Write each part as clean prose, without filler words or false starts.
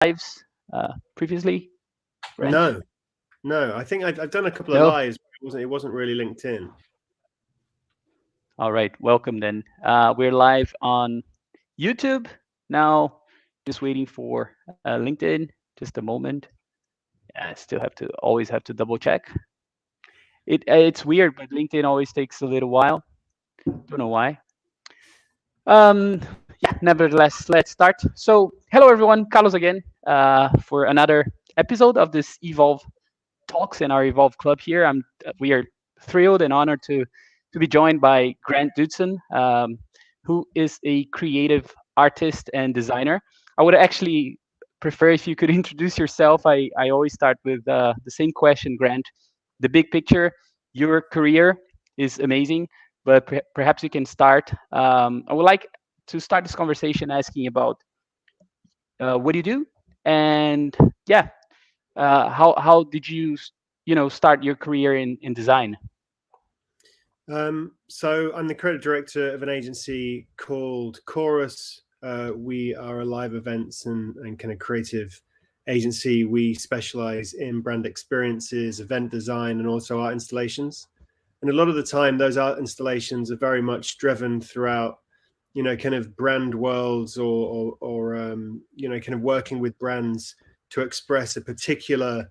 lives previously, Grant? No, no. I think I've done a couple of No? lives. But it wasn't really LinkedIn. All right, welcome then. We're live on YouTube now, just waiting for LinkedIn. Just a moment. I still always have to double check. It's weird, but LinkedIn always takes a little while. Don't know why. Yeah, nevertheless, let's start. So, hello everyone, Carlos again for another episode of this Evolve Talks in our Evolve Club here. We are thrilled and honored to be joined by Grant Dudson, who is a creative artist and designer. I would actually prefer if you could introduce yourself. I always start with the same question, Grant. The big picture, your career is amazing, but perhaps you can start. I would like to start this conversation asking about what do you do, and yeah, how did you start your career in design? So I'm the creative director of an agency called Chorus. We are a live events and kind of creative agency. We specialize in brand experiences, event design, and also art installations. And a lot of the time, those art installations are very much driven throughout, kind of brand worlds or kind of working with brands to express a particular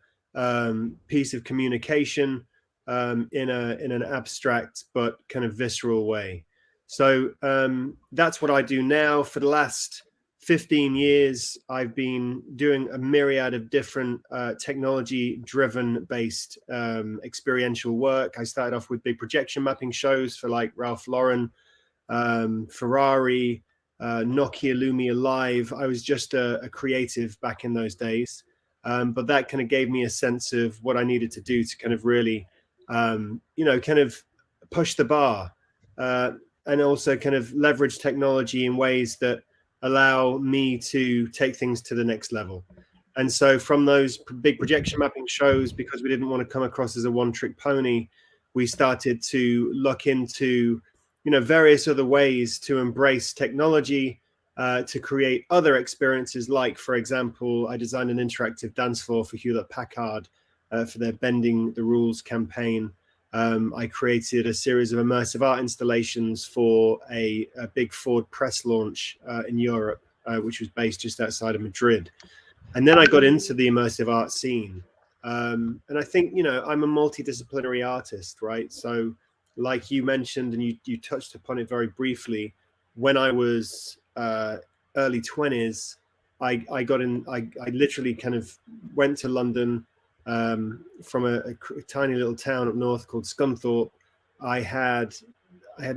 piece of communication in an abstract but kind of visceral way. So that's what I do now. For the last 15 years, I've been doing a myriad of different technology-driven based experiential work. I started off with big projection mapping shows for like Ralph Lauren, Ferrari, Nokia Lumia Live. I was just a creative back in those days. But that kind of gave me a sense of what I needed to do to kind of really kind of push the bar and also kind of leverage technology in ways that allow me to take things to the next level. And so from those big projection mapping shows, because we didn't want to come across as a one-trick pony, we started to look into, various other ways to embrace technology to create other experiences. Like, for example, I designed an interactive dance floor for Hewlett Packard for their Bending the Rules campaign. I created a series of immersive art installations for a big Ford press launch in Europe, which was based just outside of Madrid. And then I got into the immersive art scene. And I think, I'm a multidisciplinary artist, right? So like you mentioned, and you touched upon it very briefly, when I was early 20s, I got in, I literally kind of went to London from a tiny little town up north called Scunthorpe. I had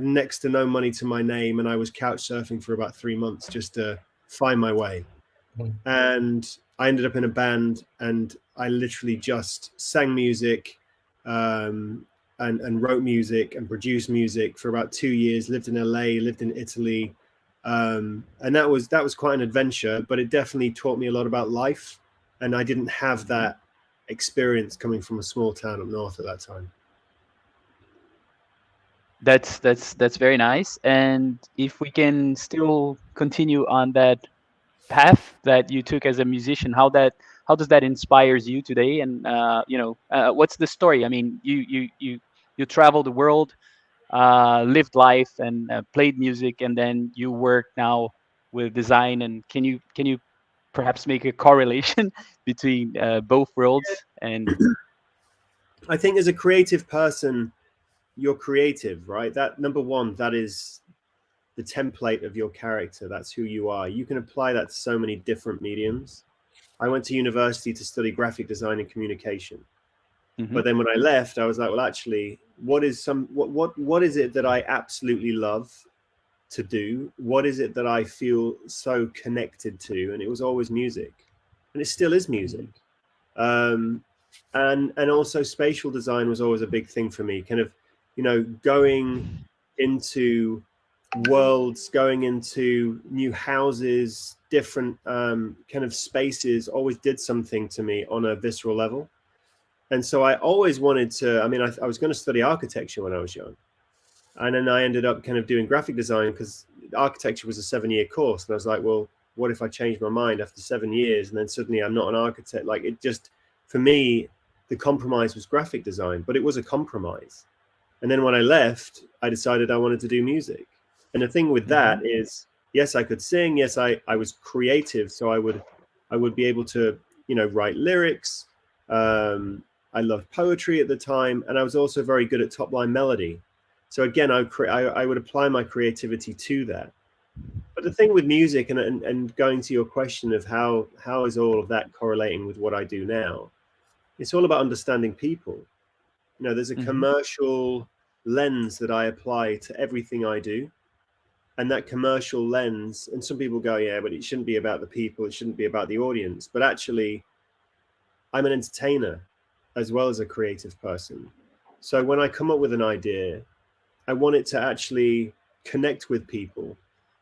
next to no money to my name, and I was couch surfing for about 3 months just to find my way. And I ended up in a band, and I literally just sang music and wrote music and produced music for about 2 years. Lived in LA, lived in Italy, and that was quite an adventure. But it definitely taught me a lot about life, and I didn't have that experience coming from a small town up north at that time. That's very nice. And if we can still continue on that path that you took as a musician, how does that inspires you today? And what's the story? I mean, you traveled the world, lived life, and played music, and then you work now with design. And can you perhaps make a correlation between both worlds? And I think as a creative person, you're creative, right? That number one, that is the template of your character. That's who you are. You can apply that to so many different mediums. I went to university to study graphic design and communication. Mhm. But then when I left, I was like, well, actually, what is it that I absolutely love to do? What is it that I feel so connected to? And it was always music, and it still is music. Mhm. Um, and also spatial design was always a big thing for me. Kind of, going into worlds, going into new houses, different kind of spaces, always did something to me on a visceral level. And so I always wanted to. I mean, I was going to study architecture when I was young, and then I ended up kind of doing graphic design because architecture was a 7-year course, and I was like, well, what if I change my mind after 7 years and then suddenly I'm not an architect? Like, it just, for me, the compromise was graphic design, but it was a compromise. And then when I left, I decided I wanted to do music. And the thing with that is, yes, I could sing. Yes, I was creative. So I would be able to, write lyrics. I loved poetry at the time. And I was also very good at top line melody. So again, I would apply my creativity to that. But the thing with music and going to your question of how is all of that correlating with what I do now, it's all about understanding people. There's a commercial lens that I apply to everything I do. And that commercial lens, and some people go, yeah, but it shouldn't be about the people. It shouldn't be about the audience. But actually, I'm an entertainer as well as a creative person. So when I come up with an idea, I want it to actually connect with people.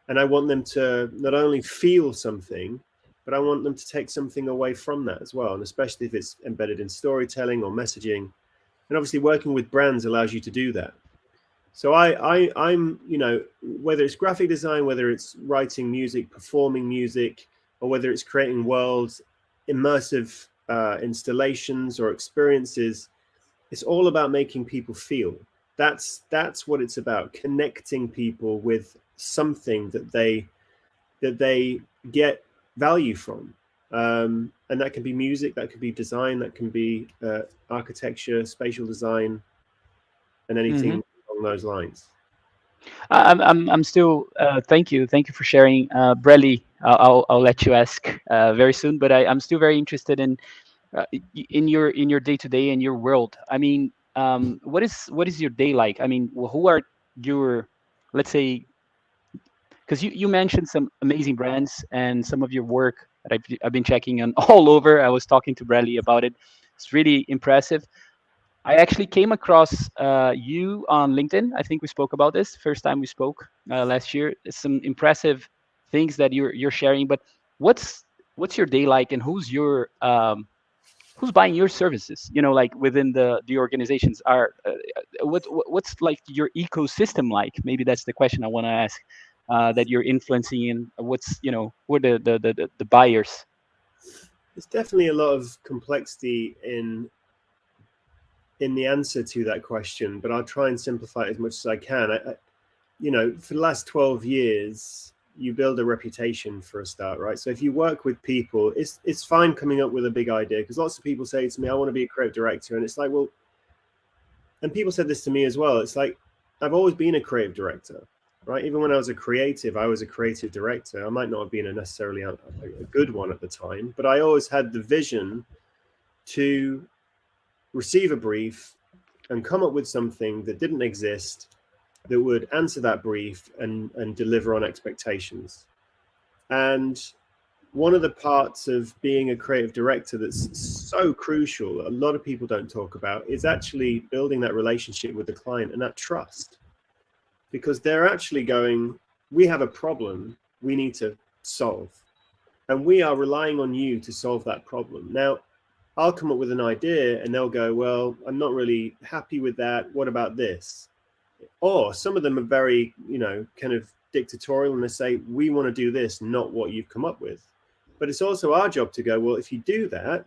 And I want them to not only feel something, but I want them to take something away from that as well. And especially if it's embedded in storytelling or messaging. And obviously working with brands allows you to do that. So I'm, whether it's graphic design, whether it's writing music, performing music, or whether it's creating worlds, immersive installations or experiences, it's all about making people feel. That's what it's about, connecting people with something that they get value from. And that can be music, that could be design, that can be architecture, spatial design, and anything along those lines. I'm still thank you for sharing, Bradley. I'll let you ask very soon, but I'm still very interested in your day to day in your world. I mean, what is your day like? I mean, who are your, let's say, because you mentioned some amazing brands and some of your work that I've been checking on all over. I was talking to Bradley about it. It's really impressive. I actually came across you on LinkedIn. I think we spoke about this first time we spoke last year. It's some impressive things that you're sharing. But what's your day like, and who's buying your services? Like within the organizations are what's like your ecosystem like? Maybe that's the question I want to ask. That you're influencing in. What's who are the buyers? There's definitely a lot of complexity in the answer to that question, but I'll try and simplify it as much as I can. For the last 12 years, you build a reputation for a start, right? So if you work with people, it's fine coming up with a big idea, because lots of people say to me, I want to be a creative director. And it's like, well, and people said this to me as well. It's like, I've always been a creative director, right? Even when I was a creative, I was a creative director. I might not have been necessarily a good one at the time, but I always had the vision to receive a brief and come up with something that didn't exist that would answer that brief and deliver on expectations. And one of the parts of being a creative director that's so crucial, a lot of people don't talk about, is actually building that relationship with the client and that trust. Because they're actually going, we have a problem we need to solve, and we are relying on you to solve that problem. Now, I'll come up with an idea and they'll go, well, I'm not really happy with that. What about this? Or some of them are very, kind of dictatorial, and they say, we want to do this, not what you've come up with. But it's also our job to go, well, if you do that,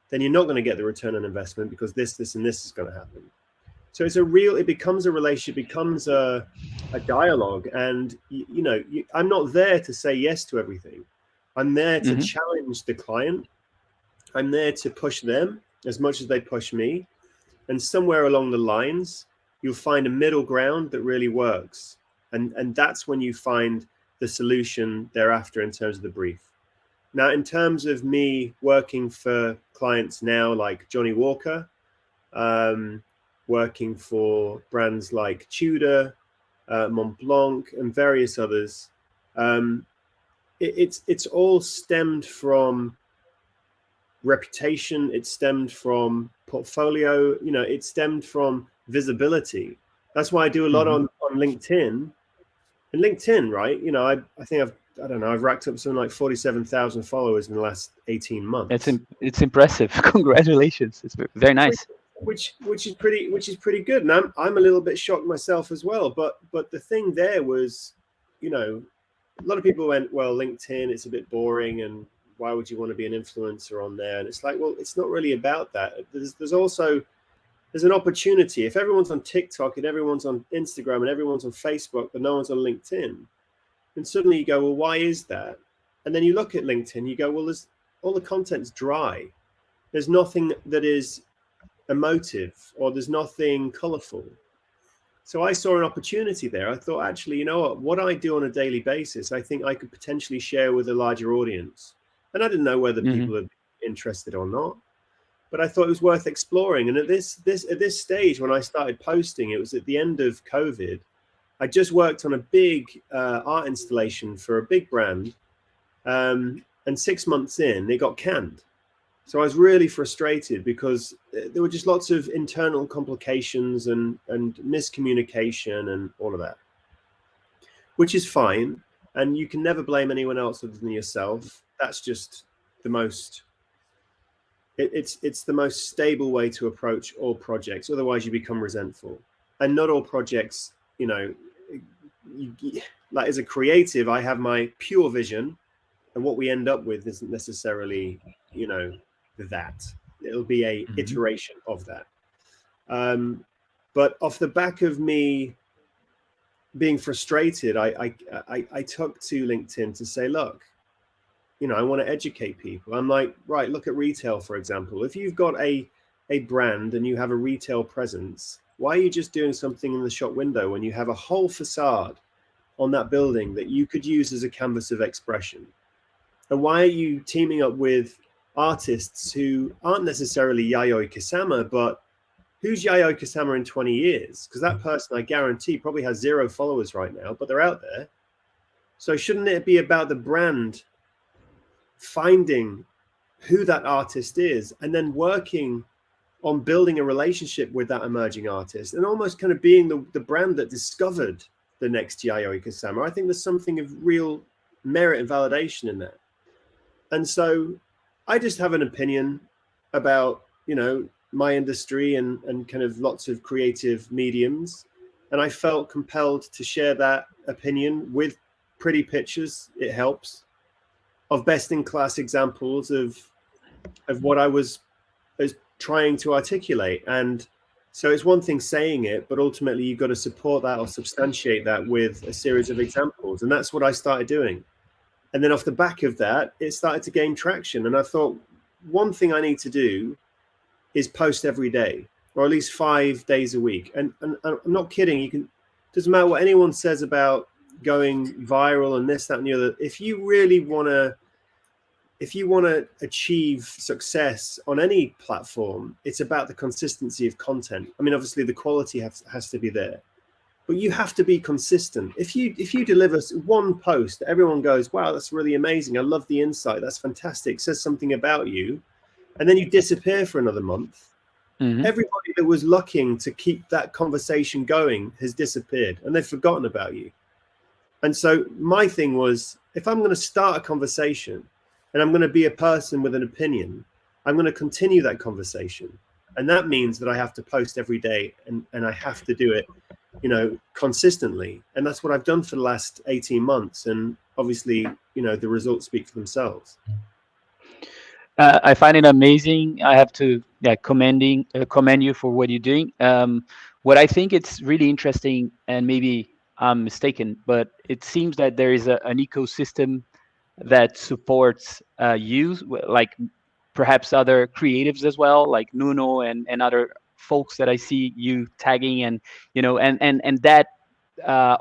then you're not going to get the return on investment, because this, and this is going to happen. So it becomes a relationship, becomes a dialogue. And, I'm not there to say yes to everything. I'm there to challenge the client. I'm there to push them as much as they push me. And somewhere along the lines, you'll find a middle ground that really works. And that's when you find the solution thereafter in terms of the brief. Now, in terms of me working for clients now, like Johnny Walker, working for brands like Tudor, Montblanc, and various others, it's all stemmed from reputation. It stemmed from portfolio. It stemmed from visibility. That's why I do a lot on LinkedIn. And LinkedIn, right? I think I've racked up something like 47,000 followers in the last 18 months. It's impressive. Congratulations. It's very nice. Which is pretty good. And I'm a little bit shocked myself as well. But the thing there was, a lot of people went, well, LinkedIn, it's a bit boring, and why would you want to be an influencer on there? And it's like, well, it's not really about that. There's an opportunity. If everyone's on TikTok and everyone's on Instagram and everyone's on Facebook, but no one's on LinkedIn, then suddenly you go, well, why is that? And then you look at LinkedIn, you go, well, there's all the content's dry. There's nothing that is emotive, or there's nothing colorful. So I saw an opportunity there. I thought, actually, you know what I do on a daily basis, I think I could potentially share with a larger audience. And I didn't know whether people are interested or not, but I thought it was worth exploring. And at this stage, when I started posting, it was at the end of COVID. I just worked on a big art installation for a big brand. And 6 months in, it got canned. So I was really frustrated because there were just lots of internal complications and miscommunication and all of that, which is fine. And you can never blame anyone else other than yourself. That's just the most, it's the most stable way to approach all projects. Otherwise you become resentful. And not all projects, you know, like as a creative, I have my pure vision, and what we end up with isn't necessarily, you know, that. It'll be a iteration of that. But off the back of me being frustrated, I took to LinkedIn to say, look, you know, I want to educate people. I'm like, right, look at retail, for example. If you've got a brand and you have a retail presence, why are you just doing something in the shop window when you have a whole facade on that building that you could use as a canvas of expression? And why are you teaming up with artists who aren't necessarily Yayoi Kusama, but who's Yayoi Kusama in 20 years? Because that person, I guarantee, probably has 0 followers right now, but they're out there. So shouldn't it be about the brand finding who that artist is and then working on building a relationship with that emerging artist and almost kind of being the brand that discovered the next Yayoi Kusama? I think there's something of real merit and validation in that. And so I just have an opinion about, you know, my industry and kind of lots of creative mediums. And I felt compelled to share that opinion with pretty pictures. It helps, of best in class examples of what I was trying to articulate. And so it's one thing saying it, but ultimately you've got to support that or substantiate that with a series of examples. And that's what I started doing. And then off the back of that, it started to gain traction. And I thought, one thing I need to do is post every day, or at least 5 days a week. And I'm not kidding. Doesn't matter what anyone says about going viral and this, that, and the other. If you really want to achieve success on any platform, it's about the consistency of content. I mean, obviously the quality has to be there, but you have to be consistent. If you deliver one post that everyone goes, wow, that's really amazing, I love the insight, that's fantastic, says something about you, and then you disappear for another month, everybody that was looking to keep that conversation going has disappeared and they've forgotten about you. And so my thing was, if I'm going to start a conversation and I'm going to be a person with an opinion, I'm going to continue that conversation. And that means that I have to post every day and I have to do it, you know, consistently. And that's what I've done for the last 18 months. And obviously, you know, the results speak for themselves. I find it amazing. I have to commend you for what you're doing. What I think it's really interesting, and maybe I'm mistaken, but it seems that there is an ecosystem that supports you, like perhaps other creatives as well, like Nuno and other folks that I see you tagging, and you know, and that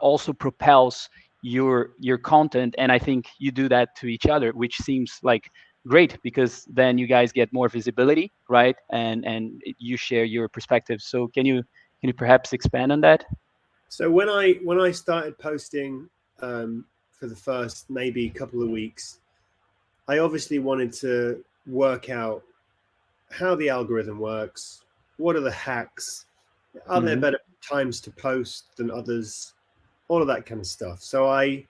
also propels your content. And I think you do that to each other, which seems like great, because then you guys get more visibility, right? And you share your perspective. So can you perhaps expand on that? So when I started posting for the first maybe couple of weeks, I obviously wanted to work out how the algorithm works. What are the hacks? Are there better times to post than others? All of that kind of stuff. So I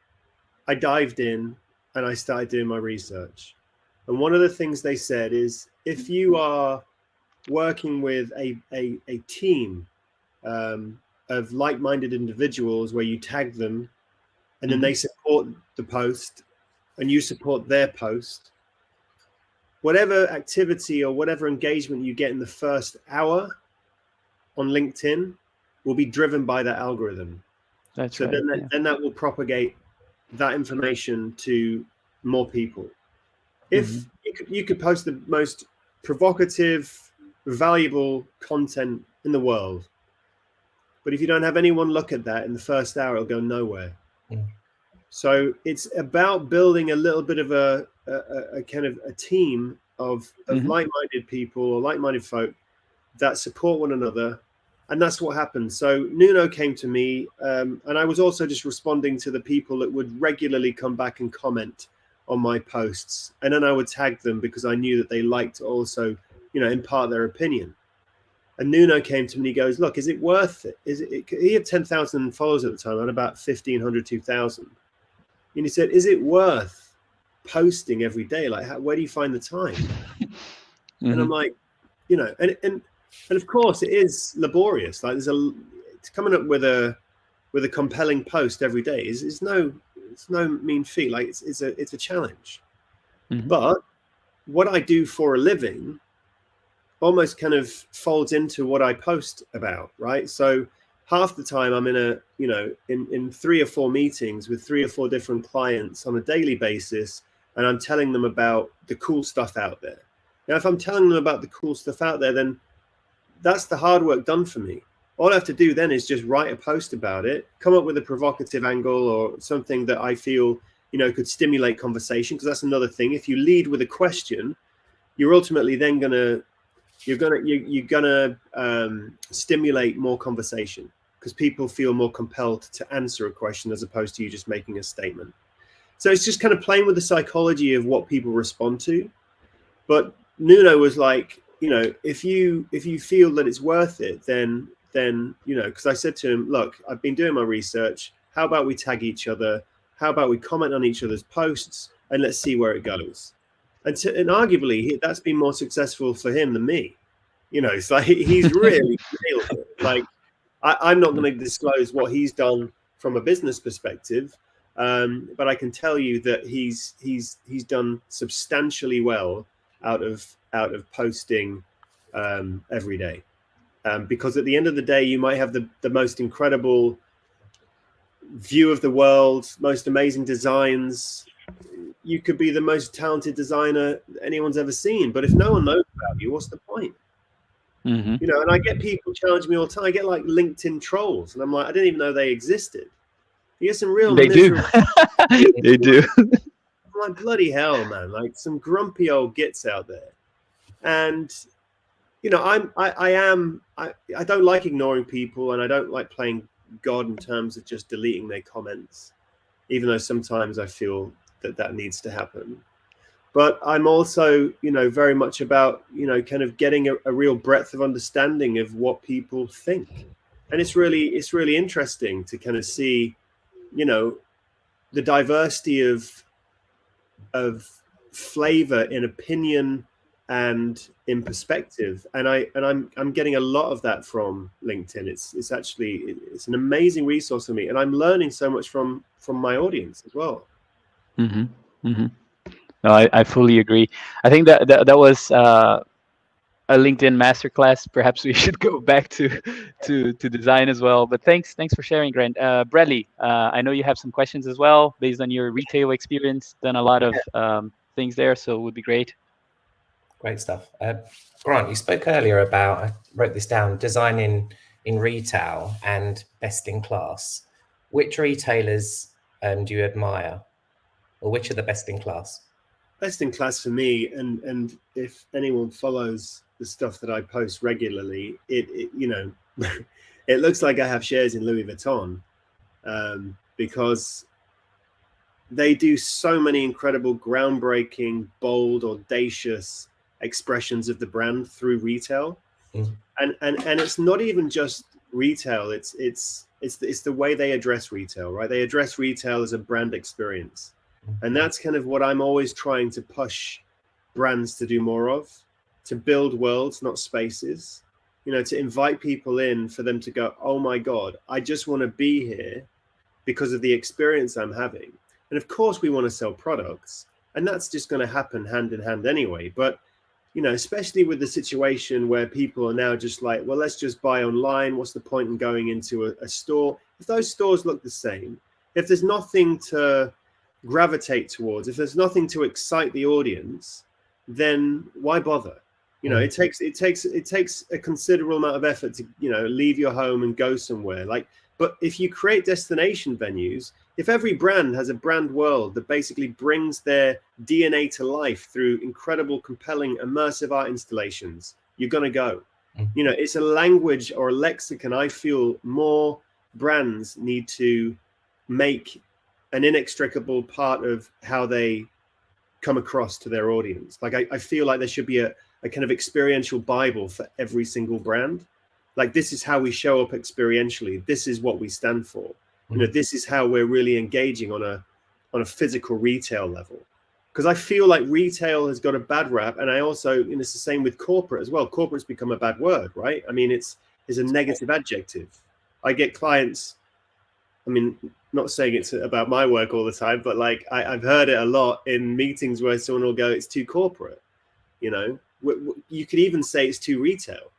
dived in and I started doing my research. And one of the things they said is, if you are working with a team of like-minded individuals where you tag them and then they support the post and you support their post, whatever activity or whatever engagement you get in the first hour on LinkedIn will be driven by that algorithm. That's so right. then that will propagate that information to more people. If you could post the most provocative, valuable content in the world, but if you don't have anyone look at that in the first hour, it'll go nowhere. So it's about building a little bit of a kind of a team of like-minded people or like-minded folk that support one another. And that's what happened. So Nuno came to me, and I was also just responding to the people that would regularly come back and comment on my posts. And then I would tag them because I knew that they liked to also, impart their opinion. And Nuno came to me and he goes, look, is it worth it? He had 10,000 followers at the time, and about 1,500, 2,000. And he said, is it worth posting every day? Like, where do you find the time? And I'm like, and of course it is laborious. Like it's coming up with a compelling post every day is no mean feat. Like it's a challenge. But what I do for a living almost kind of folds into what I post about, right? So half the time I'm in in 3 or 4 meetings with 3 or 4 different clients on a daily basis, and I'm telling them about the cool stuff out there. Now, if I'm telling them about the cool stuff out there, then that's the hard work done for me. All I have to do then is just write a post about it, come up with a provocative angle or something that I feel, could stimulate conversation. Because that's another thing. If you lead with a question, you're ultimately then you're gonna stimulate more conversation because people feel more compelled to answer a question as opposed to you just making a statement. So it's just kind of playing with the psychology of what people respond to. But Nuno was like, if you feel that it's worth it, then because I said to him, look, I've been doing my research. How about we tag each other? How about we comment on each other's posts and let's see where it goes? And arguably that's been more successful for him than me. It's like he's really nailed it. Like I'm not going to disclose what he's done from a business perspective, but I can tell you that he's done substantially well out of posting every day, because at the end of the day, you might have the most incredible view of the world, most amazing designs. You could be the most talented designer anyone's ever seen, but if no one knows about you, what's the point? And I get people challenge me all the time. I get like LinkedIn trolls, and I'm like, I didn't even know they existed. You get some real They do. They do. I'm like, bloody hell, man! Like some grumpy old gits out there, and I don't like ignoring people, and I don't like playing God in terms of just deleting their comments, even though sometimes I feel that needs to happen. But I'm also, very much about, kind of getting a real breadth of understanding of what people think. And it's really interesting to kind of see, the diversity of flavor in opinion and in perspective. And I'm getting a lot of that from LinkedIn. It's an amazing resource for me. And I'm learning so much from my audience as well. No, I fully agree. I think that was a LinkedIn masterclass. Perhaps we should go back to design as well. But thanks for sharing, Grant. Bradley, I know you have some questions as well based on your retail experience. Done a lot of things there, so it would be great. Great stuff. Grant, you spoke earlier about, I wrote this down, designing in retail and best in class. Which retailers do you admire, or which are the best in class? Best in class for me, and if anyone follows the stuff that I post regularly, it it looks like I have shares in Louis Vuitton, because they do so many incredible, groundbreaking, bold, audacious expressions of the brand through retail. And it's not even just retail, it's the way they address retail, right? They address retail as a brand experience. And that's kind of what I'm always trying to push brands to do more of, to build worlds, not spaces, to invite people in for them to go, oh my God, I just want to be here because of the experience I'm having. And of course we want to sell products, and that's just going to happen hand in hand anyway. But, you know, especially with the situation where people are now just like, well, let's just buy online. What's the point in going into a store? If those stores look the same, if there's nothing to gravitate towards, if there's nothing to excite the audience, then why bother? You know, it takes a considerable amount of effort to, you know, leave your home and go somewhere. Like, but if you create destination venues, if every brand has a brand world that basically brings their DNA to life through incredible, compelling, immersive art installations, you're going to go. You know, it's a language or a lexicon I feel more brands need to make an inextricable part of how they come across to their audience. Like, I feel like there should be a kind of experiential Bible for every single brand. Like, this is how we show up experientially. This is what we stand for. You know, this is how we're really engaging on a physical retail level. Because I feel like retail has got a bad rap, and I also, you know, it's the same with corporate as well. Corporate's become a bad word, right? I mean, it's a negative adjective. I get clients, I mean, not saying it's about my work all the time, but like I've heard it a lot in meetings where someone will go, it's too corporate. You know, you could even say it's too retail,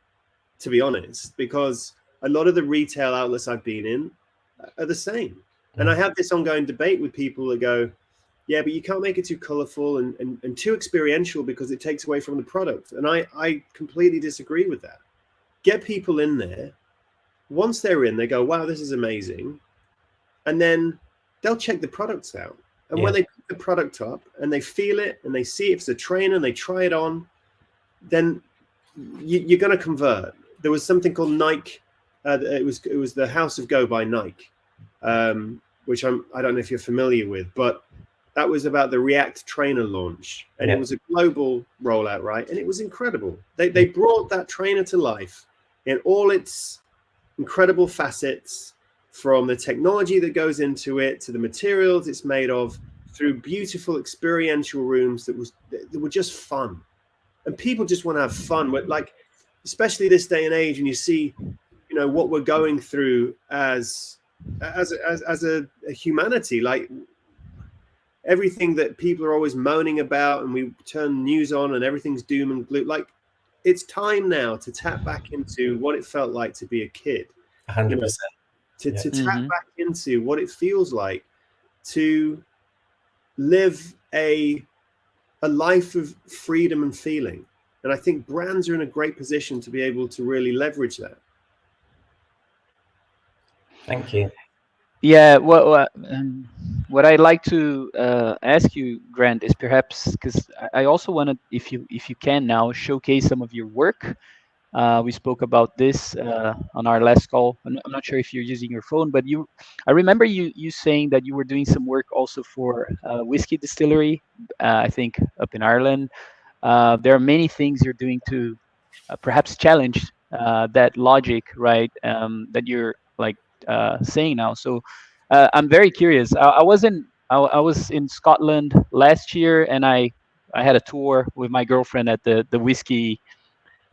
to be honest, because a lot of the retail outlets I've been in are the same. And I have this ongoing debate with people that go, yeah, but you can't make it too colorful and too experiential because it takes away from the product. And I completely disagree with that. Get people in there. Once they're in, they go, wow, this is amazing. And then they'll check the products out. And when they pick the product up and they feel it and they see if it's a trainer and they try it on, then you're going to convert. There was something called Nike. It was the House of Go by Nike, which I don't know if you're familiar with, but that was about the React trainer launch. And it was a global rollout, right? And it was incredible. They brought that trainer to life in all its incredible facets, from the technology that goes into it to the materials it's made of, through beautiful experiential rooms that were just fun. And people just want to have fun. But like, especially this day and age, and you see, you know, what we're going through as a humanity, like everything that people are always moaning about, and we turn news on and everything's doom and gloom. Like, it's time now to tap back into what it felt like to be a kid. 100%. You know, to tap back into what it feels like to live a life of freedom and feeling. And I think brands are in a great position to be able to really leverage that. Thank you. Yeah, what I'd like to ask you, Grant, is perhaps, because I also wanted, if you can now, showcase some of your work. We spoke about this on our last call. I'm not sure if you're using your phone, but I remember you saying that you were doing some work also for whiskey distillery, I think up in Ireland. There are many things you're doing to perhaps challenge that logic, right? That you're like saying now. So I'm very curious. I was in Scotland last year, and I had a tour with my girlfriend at the whiskey.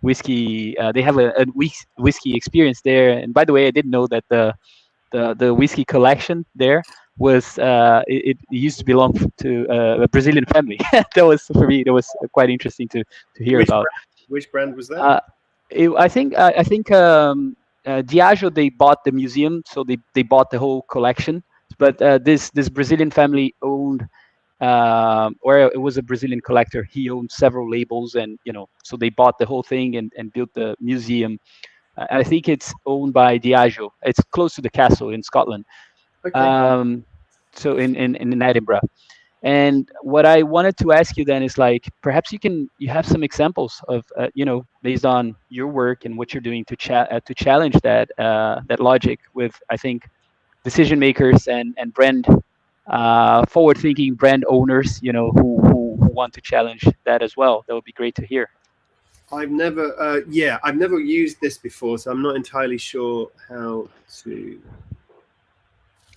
They have a whiskey experience there. And by the way, I didn't know that the whiskey collection there was it used to belong to a Brazilian family. That was, for me, that was quite interesting to hear about. Which brand was that? I think Diageo, they bought the museum, so they bought the whole collection. But this Brazilian family owned, or it was a Brazilian collector. He owned several labels, and so they bought the whole thing and built the museum. I think it's owned by Diageo. It's close to the castle in Scotland. Okay. So in Edinburgh. And what I wanted to ask you then is, like, perhaps you have some examples of based on your work and what you're doing to challenge that logic with, I think, decision makers and brand forward-thinking brand owners, who want to challenge that as well. That would be great to hear. I've never used this before, so I'm not entirely sure how to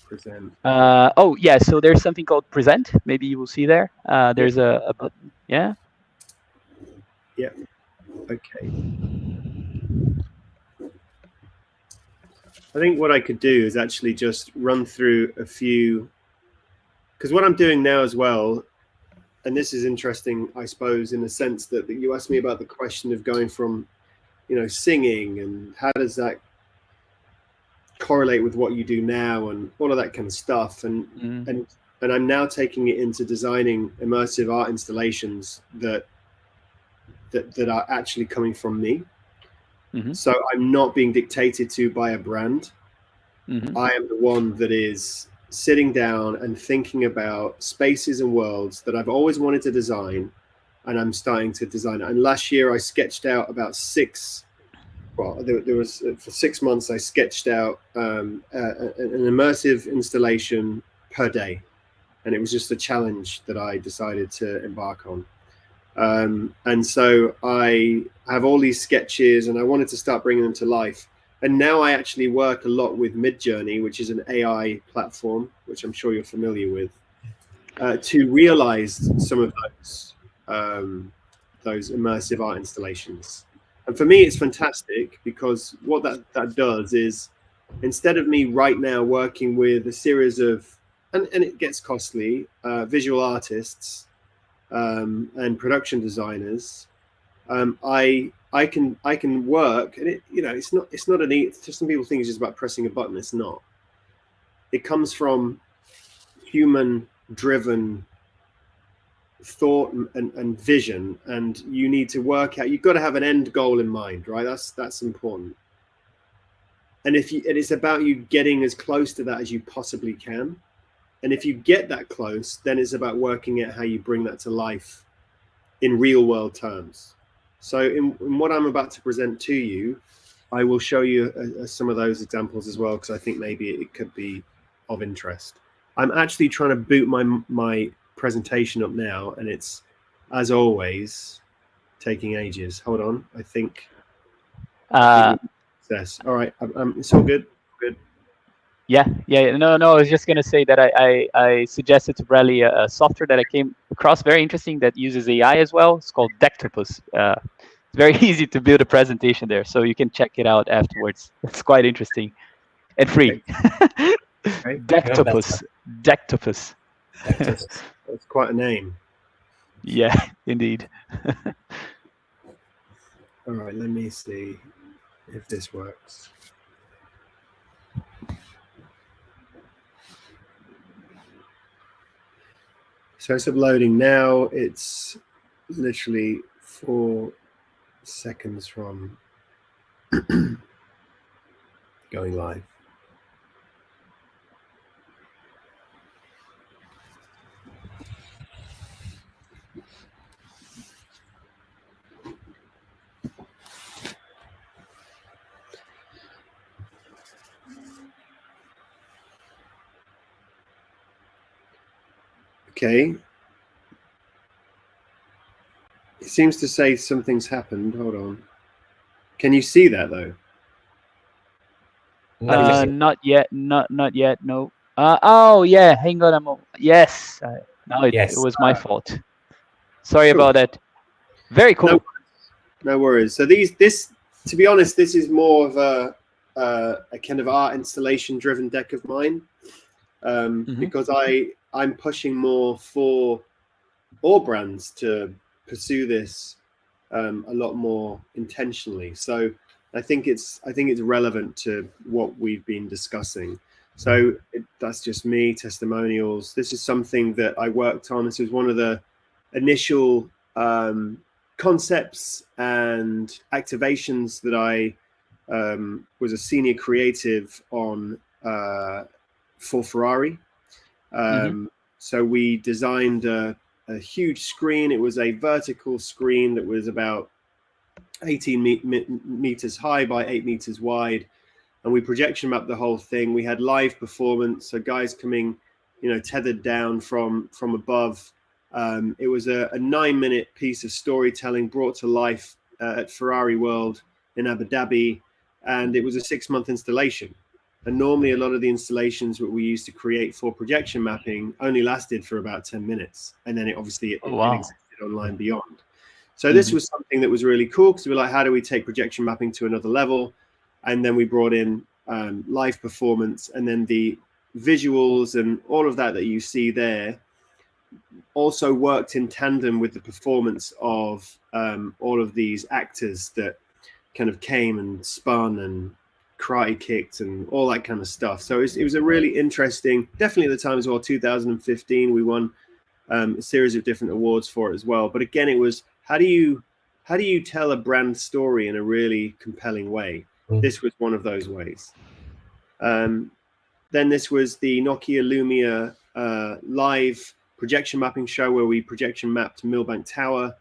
present. So there's something called present. Maybe you will see there. There's a button. Yeah. Okay. I think what I could do is actually just run through a few, because what I'm doing now as well, and this is interesting, I suppose, in the sense that you asked me about the question of going from, singing, and how does that correlate with what you do now and all of that kind of stuff. And I'm now taking it into designing immersive art installations that are actually coming from me. So I'm not being dictated to by a brand. I am the one that is sitting down and thinking about spaces and worlds that I've always wanted to design, and I'm starting to design it. And last year I sketched out about there was for 6 months I sketched out an immersive installation per day, and it was just a challenge that I decided to embark on. And so I have all these sketches, and I wanted to start bringing them to life. And now I actually work a lot with Midjourney, which is an AI platform, which I'm sure you're familiar with, to realize some of those immersive art installations. And for me, it's fantastic, because what that does is, instead of me right now working with a series of, and it gets costly, visual artists and production designers, I can work, and it's not an easy. Some people think it's just about pressing a button. It's not. It comes from human-driven thought and vision, and you need to work out. You've got to have an end goal in mind, right? That's important. And it's about you getting as close to that as you possibly can. And if you get that close, then it's about working out how you bring that to life in real world terms. So in what I'm about to present to you, I will show you some of those examples as well, because I think maybe it could be of interest. I'm actually trying to boot my presentation up now, and it's, as always, taking ages. Hold on, I think. Yes. All right. It's all good. Good. Yeah. No. I was just gonna say that I suggested to Bradley a software that I came across, very interesting, that uses AI as well. It's called Dectopus. It's very easy to build a presentation there, so you can check it out afterwards. It's quite interesting and free. Okay. Dectopus. That's quite a name. Yeah, indeed. All right, let me see if this works. So it's uploading now. It's literally 4 seconds from going live. Okay. It seems to say something's happened. Hold on. Can you see that though? Not yet. Not yet. No. Oh yeah. Hang on a moment. Yes. It was my fault. Sorry about that. Very cool. No worries. So this, to be honest, this is more of a kind of art installation driven deck of mine, because I'm pushing more for all brands to pursue this a lot more intentionally. So I think it's relevant to what we've been discussing. So that's just me, testimonials. This is something that I worked on. This was one of the initial concepts and activations that I was a senior creative on for Ferrari. So we designed a huge screen. It was a vertical screen that was about 18 meters high by 8 meters wide, and we projection mapped the whole thing. We had live performance, so guys coming, tethered down from above. It was a 9-minute piece of storytelling brought to life at Ferrari World in Abu Dhabi, and it was a 6-month installation. And normally a lot of the installations that we used to create for projection mapping only lasted for about 10 minutes. And then it obviously existed online beyond. So this was something that was really cool, because we were like, how do we take projection mapping to another level? And then we brought in live performance, and then the visuals and all of that you see there also worked in tandem with the performance of all of these actors that kind of came and spun and karate kicked and all that kind of stuff. So it was a really interesting, definitely at the time as well, 2015, we won a series of different awards for it as well. But again, it was, how do you tell a brand story in a really compelling way? This was one of those ways. Then this was the Nokia Lumia live projection mapping show where we projection mapped Millbank Tower.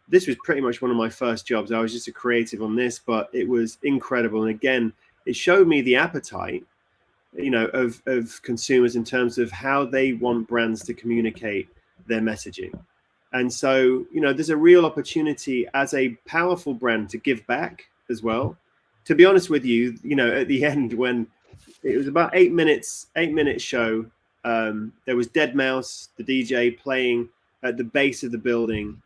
This was pretty much one of my first jobs. I was just a creative on this, but it was incredible. And again, it showed me the appetite, of consumers in terms of how they want brands to communicate their messaging. And so, there's a real opportunity as a powerful brand to give back as well. To be honest with you, at the end, when it was about 8-minute show, there was Deadmau5, the DJ, playing at the base of the building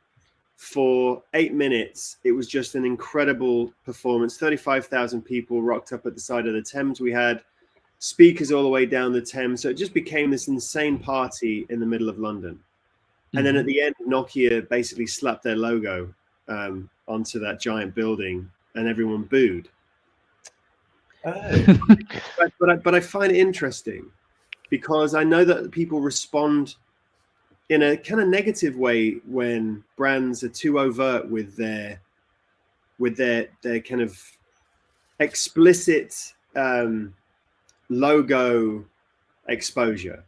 for 8 minutes. It was just an incredible performance. 35,000 people rocked up at the side of the Thames. We had speakers all the way down the Thames. So it just became this insane party in the middle of London. And then at the end, Nokia basically slapped their logo onto that giant building and everyone booed. But I find it interesting because I know that people respond in a kind of negative way when brands are too overt with their kind of explicit logo exposure.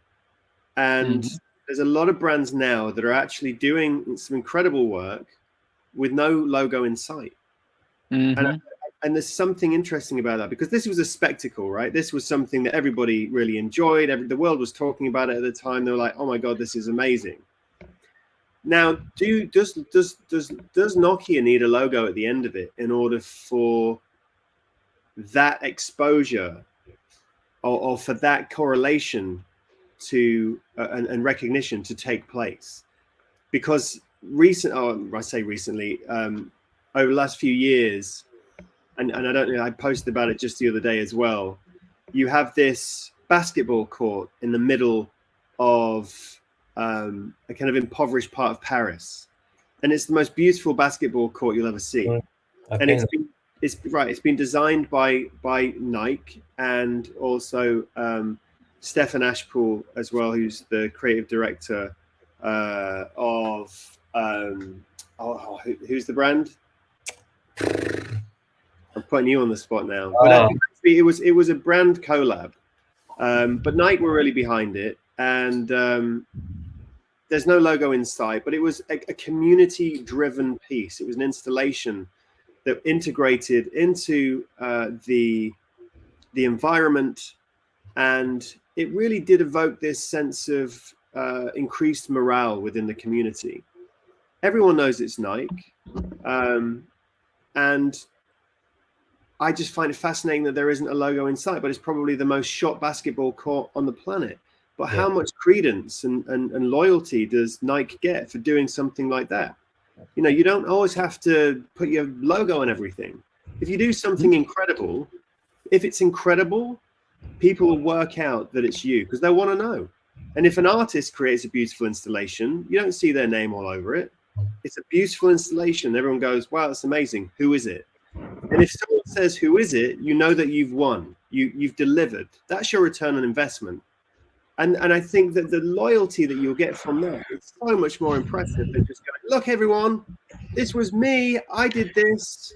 And there's a lot of brands now that are actually doing some incredible work with no logo in sight. And there's something interesting about that, because this was a spectacle, right? This was something that everybody really enjoyed. The world was talking about it at the time. They were like, "Oh my God, this is amazing." Now, does Nokia need a logo at the end of it in order for that exposure or for that correlation to and recognition to take place? Because recently, over the last few years, and I don't know, I posted about it just the other day as well. You have this basketball court in the middle of a kind of impoverished part of Paris, and it's the most beautiful basketball court you'll ever see. And it's been designed by Nike and also Stefan Ashpool as well, who's the creative director of who's the brand? I'm putting you on the spot now. But it was a brand collab, but Nike were really behind it, and there's no logo in sight. But it was a community-driven piece. It was an installation that integrated into the environment, and it really did evoke this sense of increased morale within the community. Everyone knows it's Nike, and I just find it fascinating that there isn't a logo in sight, but it's probably the most shot basketball court on the planet. But how much credence and loyalty does Nike get for doing something like that? You don't always have to put your logo on everything. If you do something incredible, if it's incredible, people will work out that it's you because they want to know. And if an artist creates a beautiful installation, you don't see their name all over it. It's a beautiful installation. Everyone goes, "Wow, that's amazing. Who is it?" And if someone says, "Who is it?" you know that you've won. You've delivered. That's your return on investment. And I think that the loyalty that you'll get from that is so much more impressive than just going, "Look, everyone, this was me. I did this.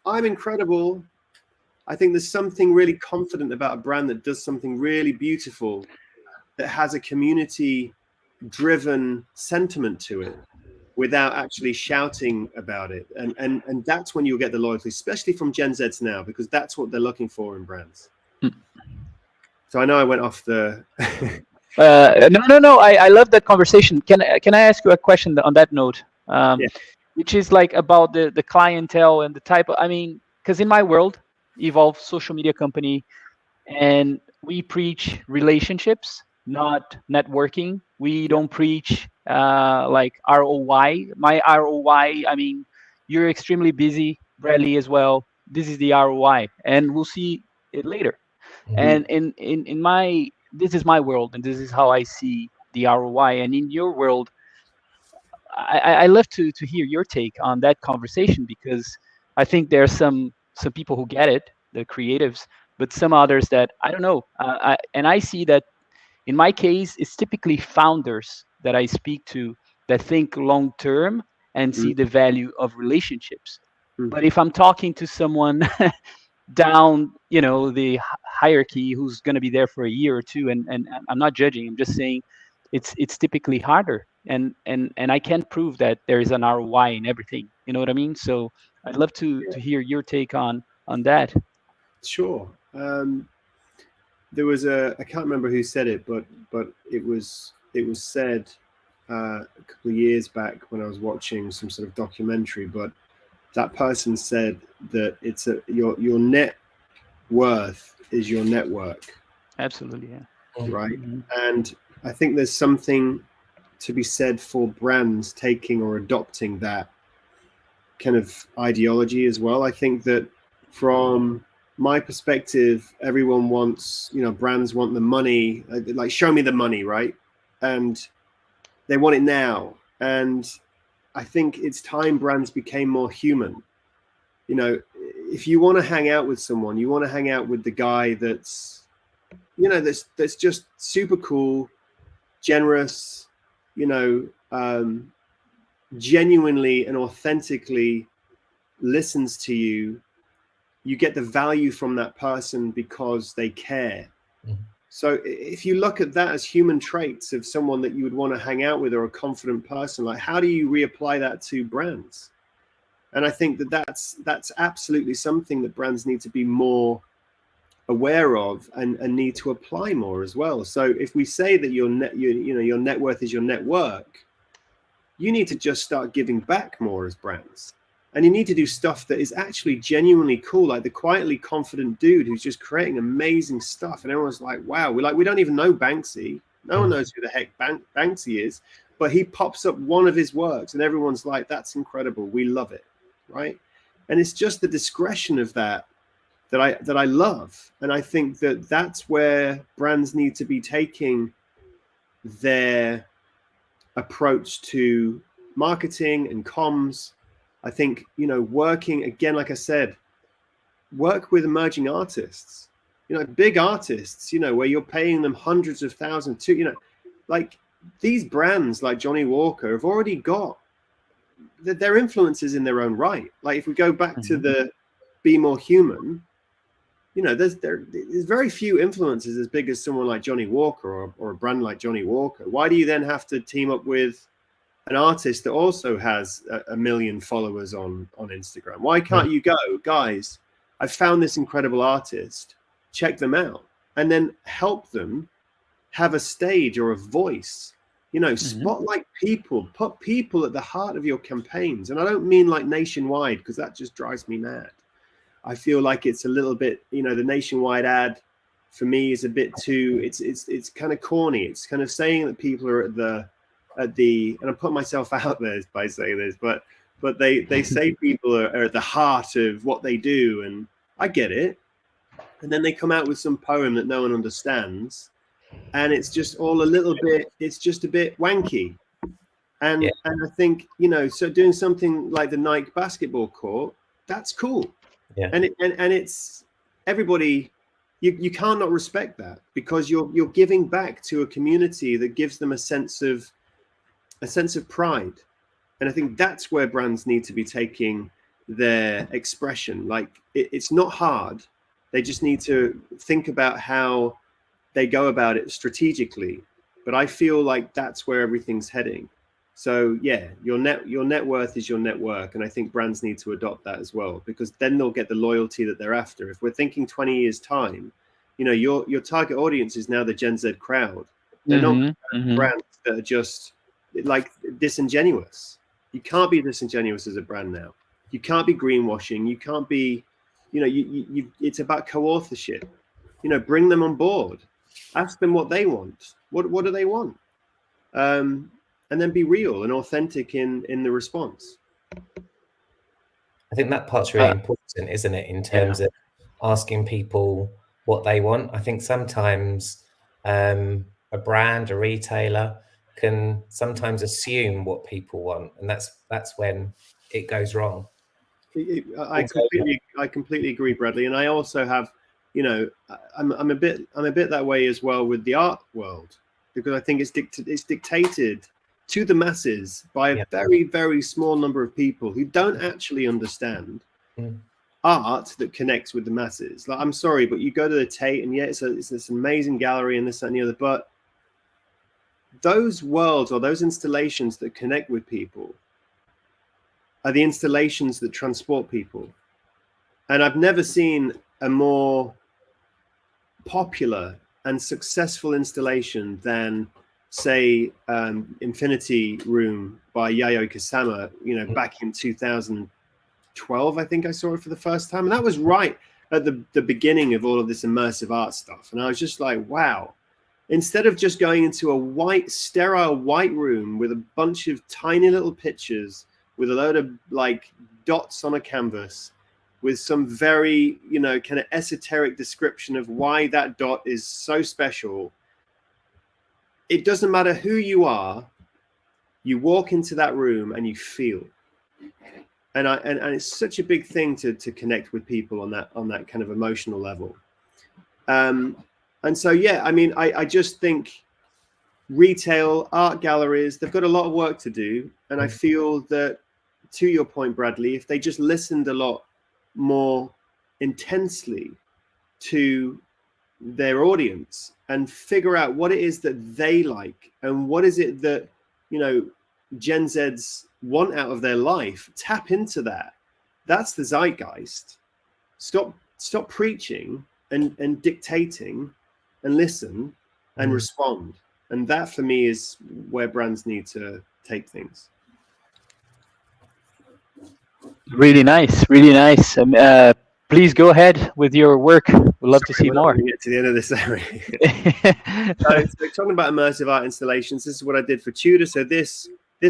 I'm incredible." I think there's something really confident about a brand that does something really beautiful, that has a community-driven sentiment to it, without actually shouting about it. And that's when you'll get the loyalty, especially from Gen Zs now, because that's what they're looking for in brands. So I know I went off the... No. I love that conversation. Can I ask you a question on that note? Which is like about the clientele and the type of... because in my world, Evolve, social media company, and we preach relationships, not networking. We don't preach like ROI. My ROI, you're extremely busy, Bradley as well. This is the ROI. And we'll see it later. Mhm. And in my, this is my world, and this is how I see the ROI. And in your world, I love to hear your take on that conversation, because I think there are some people who get it, the creatives, but some others that I don't know. And I see that in my case, it's typically founders that I speak to that think long term and see the value of relationships. Mm. But if I'm talking to someone down, the hierarchy, who's going to be there for a year or two, and I'm not judging, I'm just saying it's typically harder, and I can't prove that there is an ROI in everything. You know what I mean? So I'd love to hear your take on that. Sure. There was I can't remember who said it, but it was said a couple of years back when I was watching some sort of documentary. But that person said that it's your net worth is your network. Absolutely, yeah. Right. Mhm. And I think there's something to be said for brands taking or adopting that kind of ideology as well. I think that from my perspective, everyone wants, brands want the money, like show me the money, right? And they want it now. And I think it's time brands became more human. If you want to hang out with someone, you want to hang out with the guy that's, that's just super cool, generous, genuinely and authentically listens to you. You get the value from that person because they care. Mhm. So if you look at that as human traits of someone that you would want to hang out with, or a confident person, like how do you reapply that to brands? And I think that's absolutely something that brands need to be more aware of and need to apply more as well. So if we say that your net worth is your network, you need to just start giving back more as brands. And you need to do stuff that is actually genuinely cool, like the quietly confident dude who's just creating amazing stuff. And everyone's like, wow, we don't even know Banksy. No one knows who the heck Banksy is, but he pops up one of his works and everyone's like, that's incredible. We love it, right? And it's just the discretion of that I love. And I think that that's where brands need to be taking their approach to marketing and comms. I think, working again, like I said, work with emerging artists, big artists, where you're paying them hundreds of thousands to, like these brands like Johnny Walker have already got their influences in their own right. Like if we go back to the Be More Human, there's very few influencers as big as someone like Johnny Walker or a brand like Johnny Walker. Why do you then have to team up with an artist that also has a million followers on Instagram? Why can't you go, guys, I found this incredible artist, check them out, and then help them have a stage or a voice, spotlight people, put people at the heart of your campaigns. And I don't mean like nationwide, because that just drives me mad. I feel like it's a little bit, the nationwide ad for me is a bit too, it's kind of corny. It's kind of saying that people are at the, and I'm putting myself out there by saying this, but they say people are at the heart of what they do, and I get it. And then they come out with some poem that no one understands, and it's just all a little bit, it's just a bit wanky. And I think, so doing something like the Nike basketball court, that's cool. Yeah. And it's everybody, you can't not respect that, because you're giving back to a community that gives them a sense of pride. And I think that's where brands need to be taking their expression. Like it's not hard. They just need to think about how they go about it strategically. But I feel like that's where everything's heading. So yeah, your net worth is your network. And I think brands need to adopt that as well, because then they'll get the loyalty that they're after. If we're thinking 20 years time, your target audience is now the Gen Z crowd. They're not brands that are just like disingenuous. You can't be disingenuous as a brand now. You can't be greenwashing. You can't be, it's about co-authorship. Bring them on board. Ask them what they want. What do they want? And then be real and authentic in the response. I think that part's really important, isn't it? In terms of asking people what they want. I think sometimes a brand, a retailer can sometimes assume what people want, and that's when it goes wrong. I completely agree, Bradley. And I also have, you know, I'm a bit that way as well with the art world, because I think it's dictated to the masses by a very, very small number of people who don't actually understand art that connects with the masses. Like, I'm sorry, but you go to the Tate, and it's this amazing gallery and this, that, and the other, but those worlds or those installations that connect with people are the installations that transport people. And I've never seen a more popular and successful installation than, say, Infinity Room by Yayoi Kusama, you know, back in 2012, I think I saw it for the first time. And that was right at the beginning of all of this immersive art stuff. And I was just like, wow. Instead of just going into a sterile white room with a bunch of tiny little pictures with a load of like dots on a canvas with some very, you know, kind of esoteric description of why that dot is so special. It doesn't matter who you are, you walk into that room and you feel. And it's such a big thing to connect with people on that kind of emotional level. And so, yeah, I mean, I just think retail, art galleries, they've got a lot of work to do. And I feel that, to your point, Bradley, if they just listened a lot more intensely to their audience and figure out what it is that they like and what is it that, you know, Gen Zs want out of their life, tap into that. That's the zeitgeist. Stop preaching and dictating, and listen and respond. And that, for me, is where brands need to take things. Really nice, really nice. Please go ahead with your work. We'd love to see more. Get to the end of this area. So talking about immersive art installations, this is what I did for Tudor. So this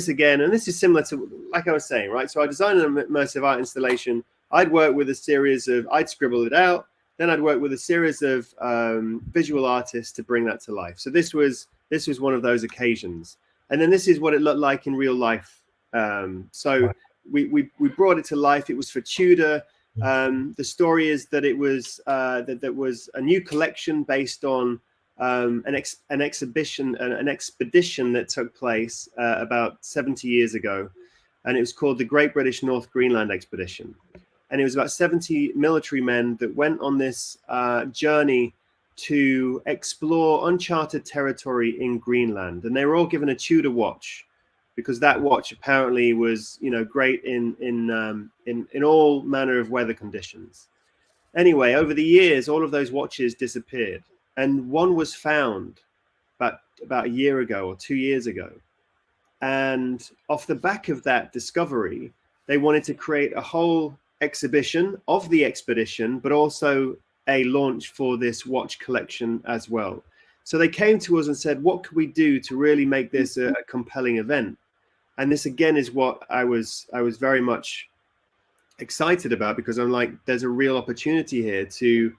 again, and this is similar to, like I was saying, right? So I designed an immersive art installation. I'd work with a series of, I'd scribble it out. Then I'd work with a series of visual artists to bring that to life. So this was one of those occasions. And then this is what it looked like in real life. So we brought it to life. It was for Tudor. The story is that it was that was a new collection based on an expedition that took place about 70 years ago, and it was called the Great British North Greenland Expedition. And it was about 70 military men that went on this journey to explore uncharted territory in Greenland, and they were all given a Tudor watch, because that watch apparently was, you know, great in all manner of weather conditions. Anyway, over the years, all of those watches disappeared, and one was found about a year ago or 2 years ago. And off the back of that discovery, they wanted to create a whole exhibition of the expedition, but also a launch for this watch collection as well. So they came to us and said, what could we do to really make this a compelling event? And this again is what I was very much excited about, because I'm like, there's a real opportunity here to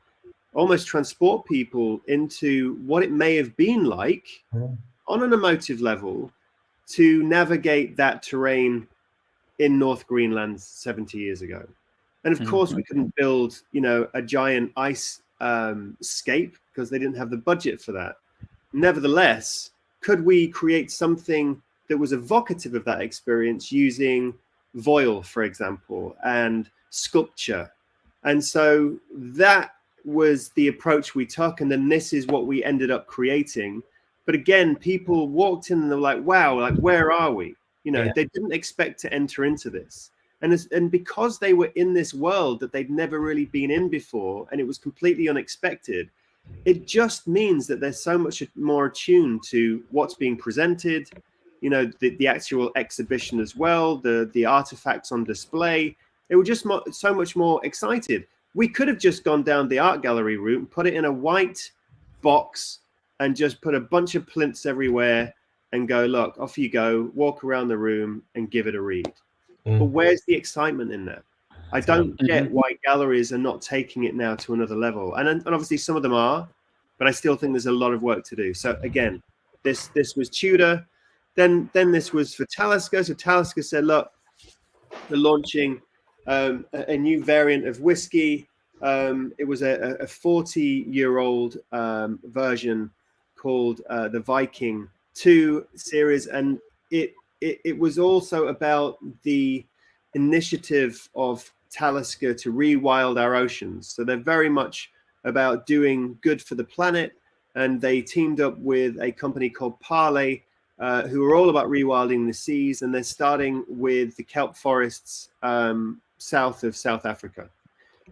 almost transport people into what it may have been like on an emotive level to navigate that terrain in North Greenland 70 years ago. And of course, we couldn't build, you know, a giant ice scape because they didn't have the budget for that. Nevertheless, could we create something that was evocative of that experience using voile, for example, and sculpture? And so that was the approach we took. And then this is what we ended up creating. But again, people walked in and they were like, wow, like, where are we? You know, they didn't expect to enter into this. And because they were in this world that they'd never really been in before, and it was completely unexpected, it just means that they're so much more attuned to what's being presented, you know, the actual exhibition as well, the artifacts on display. They were just so much more excited. We could have just gone down the art gallery route, put it in a white box, and just put a bunch of plinths everywhere and go, look, off you go, walk around the room and give it a read. But where's the excitement in that? I don't get why galleries are not taking it now to another level. And obviously some of them are, but I still think there's a lot of work to do. So again, this was Tudor. Then this was for Talisker. So Talisker said, look, they're launching a new variant of whiskey. It was a 40-year-old version called the Viking 2 series. And it was also about the initiative of Talisker to rewild our oceans. So they're very much about doing good for the planet. And they teamed up with a company called Parley, who are all about rewilding the seas. And they're starting with the kelp forests south of South Africa.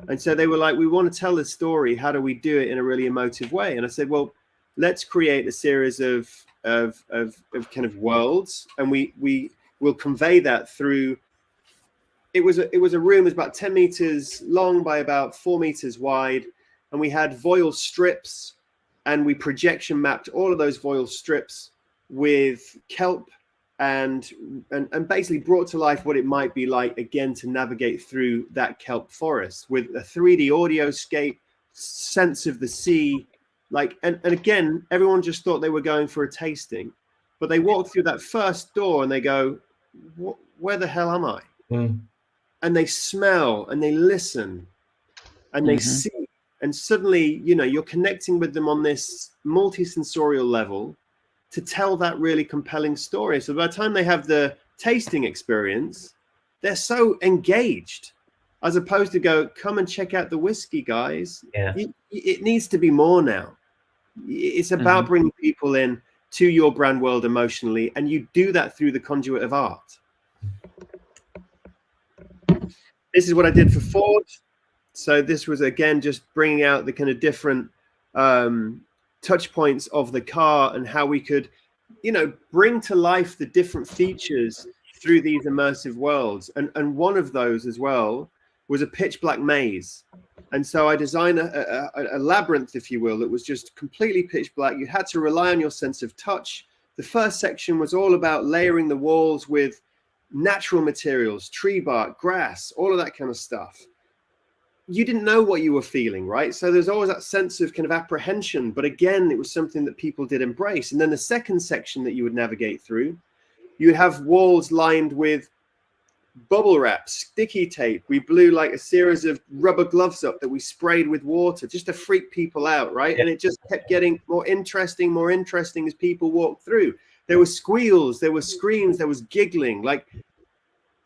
And so they were like, we want to tell this story. How do we do it in a really emotive way? And I said, well, let's create a series of kind of worlds. And we will convey that through. It was a room. It was about 10 meters long by about 4 meters wide. And we had voile strips, and we projection mapped all of those voile strips with kelp and basically brought to life what it might be like, again, to navigate through that kelp forest with a 3D audioscape, sense of the sea. Like, and again, everyone just thought they were going for a tasting, but they walk through that first door and they go, where the hell am I? And they smell and they listen and they see. And suddenly, you know, you're connecting with them on this multi-sensorial level to tell that really compelling story. So by the time they have the tasting experience, they're so engaged, as opposed to go, come and check out the whiskey, guys. Yeah. It needs to be more now. It's about bringing people in to your brand world emotionally, and you do that through the conduit of art. This is what I did for Ford. So this was, again, just bringing out the kind of different touch points of the car and how we could, you know, bring to life the different features through these immersive worlds. And one of those as well was a pitch black maze. And so I designed a labyrinth, if you will, that was just completely pitch black. You had to rely on your sense of touch. The first section was all about layering the walls with natural materials, tree bark, grass, all of that kind of stuff. You didn't know what you were feeling, right? So there's always that sense of kind of apprehension. But again, it was something that people did embrace. And then the second section that you would navigate through, you would have walls lined with bubble wrap, sticky tape. We blew like a series of rubber gloves up that we sprayed with water just to freak people out, right? Yeah. And it just kept getting more interesting as people walked through. There were squeals, there were screams, there was giggling. Like,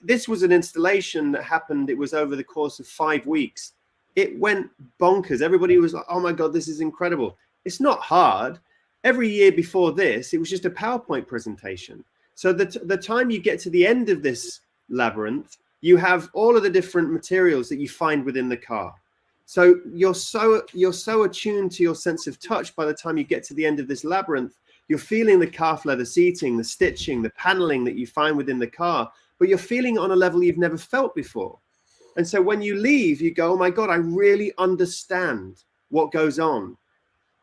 this was an installation that happened. It was over the course of 5 weeks. It went bonkers. Everybody was like, oh my God, this is incredible. It's not hard. Every year before this, it was just a PowerPoint presentation. So the time you get to the end of this labyrinth, you have all of the different materials that you find within the car. So you're so attuned to your sense of touch by the time you get to the end of this labyrinth. You're feeling the calf leather seating, the stitching, the paneling that you find within the car, but you're feeling it on a level you've never felt before. And so when you leave, you go, oh my God, I really understand what goes on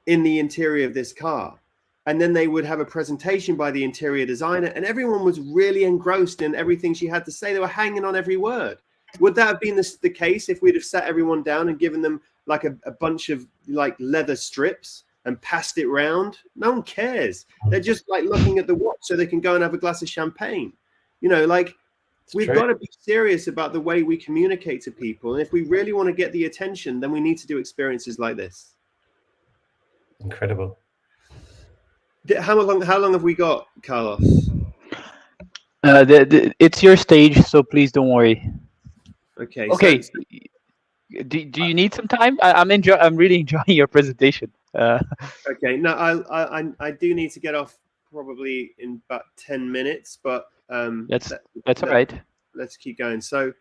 in the interior of this car. And then they would have a presentation by the interior designer, and everyone was really engrossed in everything she had to say. They were hanging on every word. Would that have been the case if we'd have sat everyone down and given them like a bunch of like leather strips and passed it round? No one cares. They're just like looking at the watch so they can go and have a glass of champagne. You know, like, we've got to be serious about the way we communicate to people. And if we really want to get the attention, then we need to do experiences like this. Incredible. How long have we got, Carlos? It's your stage, so please don't worry. Okay. Okay. So, do you need some time? I'm really enjoying your presentation. okay. No, I do need to get off probably in about 10 minutes, but that's all right. Let's keep going. So